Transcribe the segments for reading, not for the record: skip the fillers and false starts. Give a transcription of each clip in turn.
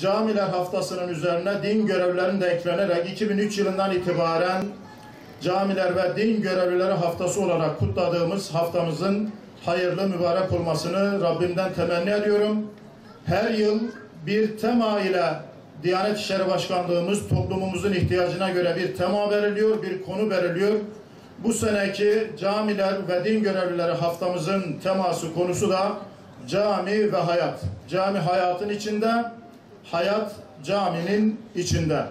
Camiler Haftası'nın üzerine din görevlilerinin de eklenerek 2003 yılından itibaren Camiler ve Din Görevlileri Haftası olarak kutladığımız haftamızın hayırlı, mübarek olmasını Rabbimden temenni ediyorum. Her yıl bir tema ile Diyanet İşleri Başkanlığımız toplumumuzun ihtiyacına göre bir tema veriliyor, bir konu veriliyor. Bu seneki Camiler ve Din Görevlileri Haftamızın teması, konusu da cami ve hayat. Cami hayatın içinde, hayat caminin içinde.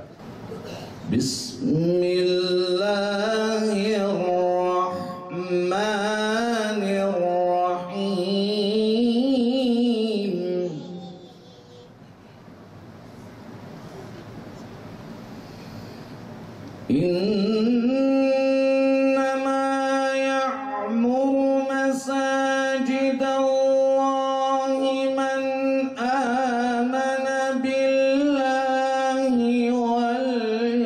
Bismillahirrahmanirrahim. İnnemâ ya'muru mesâcidallâhi men âmene billahi vel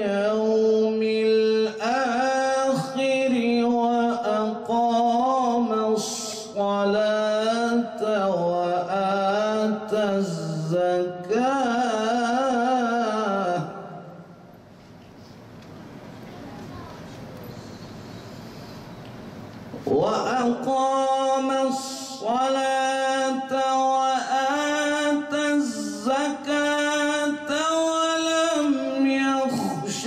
yevmil âhiri ve aqâme's-salâte ve âte'z-zekâte وأقام الصلاة وآتى الزكاة ولم يخش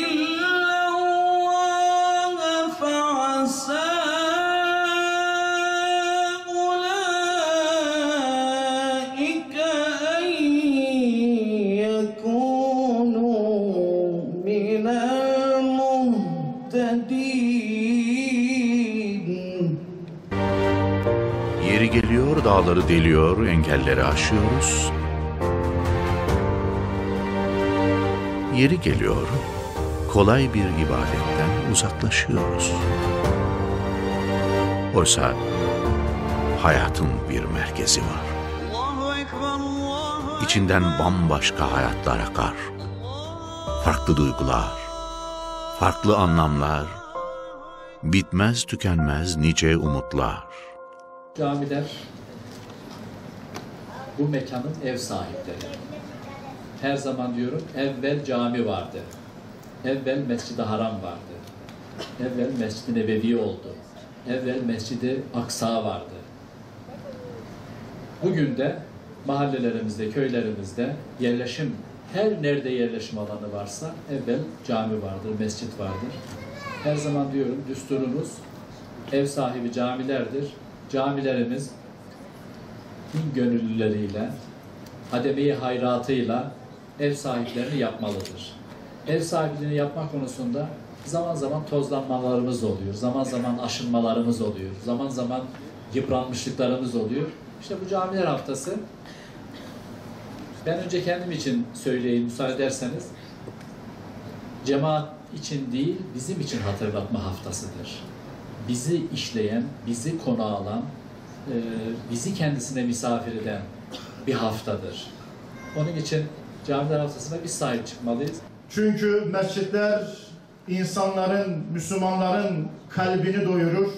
إلا الله فعسى أولئك أن يكونوا من المهتدين. Yeri geliyor dağları deliyor, engelleri aşıyoruz. Yeri geliyor kolay bir ibadetten uzaklaşıyoruz. Oysa hayatın bir merkezi var. İçinden bambaşka hayatlar akar. Farklı duygular, farklı anlamlar, bitmez tükenmez nice umutlar. Camiler bu mekanın ev sahipleri. Her zaman diyorum, evvel cami vardı. Evvel Mescid-i Haram vardı. Evvel Mescid-i Nebevi oldu. Evvel Mescid-i Aksa vardı. Bugün de mahallelerimizde, köylerimizde yerleşim, her nerede yerleşim alanı varsa evvel cami vardır, mescit vardır. Her zaman diyorum, düsturumuz ev sahibi camilerdir. Camilerimiz din gönüllüleriyle, hademe-i hayratıyla ev sahiplerini yapmalıdır. Ev sahipliğini yapma konusunda zaman zaman tozlanmalarımız oluyor, zaman zaman aşınmalarımız oluyor, zaman zaman yıpranmışlıklarımız oluyor. İşte bu Camiler Haftası, ben önce kendim için söyleyeyim müsaade ederseniz, cemaat için değil, bizim için hatırlatma haftasıdır. Bizi işleyen, bizi konu alan, bizi kendisine misafir eden bir haftadır. Onun için Camiler Haftası'na biz sahip çıkmalıyız. Çünkü mescitler insanların, Müslümanların kalbini doyurur.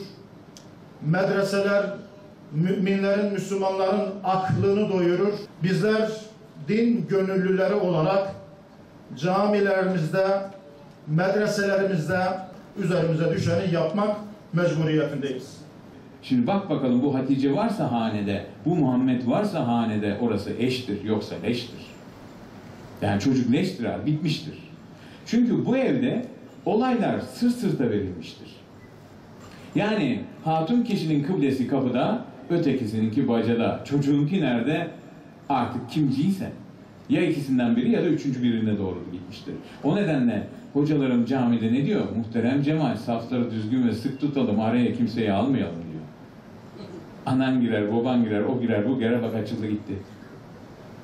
Medreseler müminlerin, Müslümanların aklını doyurur. Bizler din gönüllüleri olarak camilerimizde, medreselerimizde üzerimize düşeni yapmak mecburiyetindeyiz. Şimdi bak bakalım, bu Hatice varsa hanede, bu Muhammed varsa hanede, orası eştir, yoksa leştir. Yani çocuk leştir abi, bitmiştir. Çünkü bu evde olaylar sırt sırta verilmiştir. Yani hatun kişinin kıblesi kapıda, ötekisininki bacada, çocuğunki nerede? Artık kimciyse. Ya ikisinden biri ya da üçüncü birine doğru gitmiştir. O nedenle hocalarım camide ne diyor? Muhterem cemaat, safları düzgün ve sık tutalım, araya kimseyi almayalım diyor. Anan girer, baban girer, o girer, bu girer, bak açıldı gitti.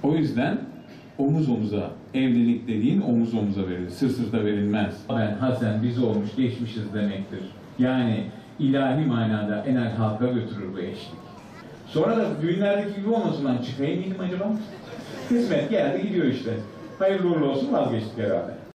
O yüzden omuz omuza, evlilik dediğin omuz omuza verilir, sırt sırta verilmez. Ben, ha sen, biz olmuş, geçmişiz demektir. Yani ilahi manada enel halka götürür bu eşlik. Sonra da düğünlerdeki gibi olmasından çıkayım mıydım acaba? Kısmet geldi gidiyor işte. Hayırlı uğurlu olsun, vazgeçtik herhalde.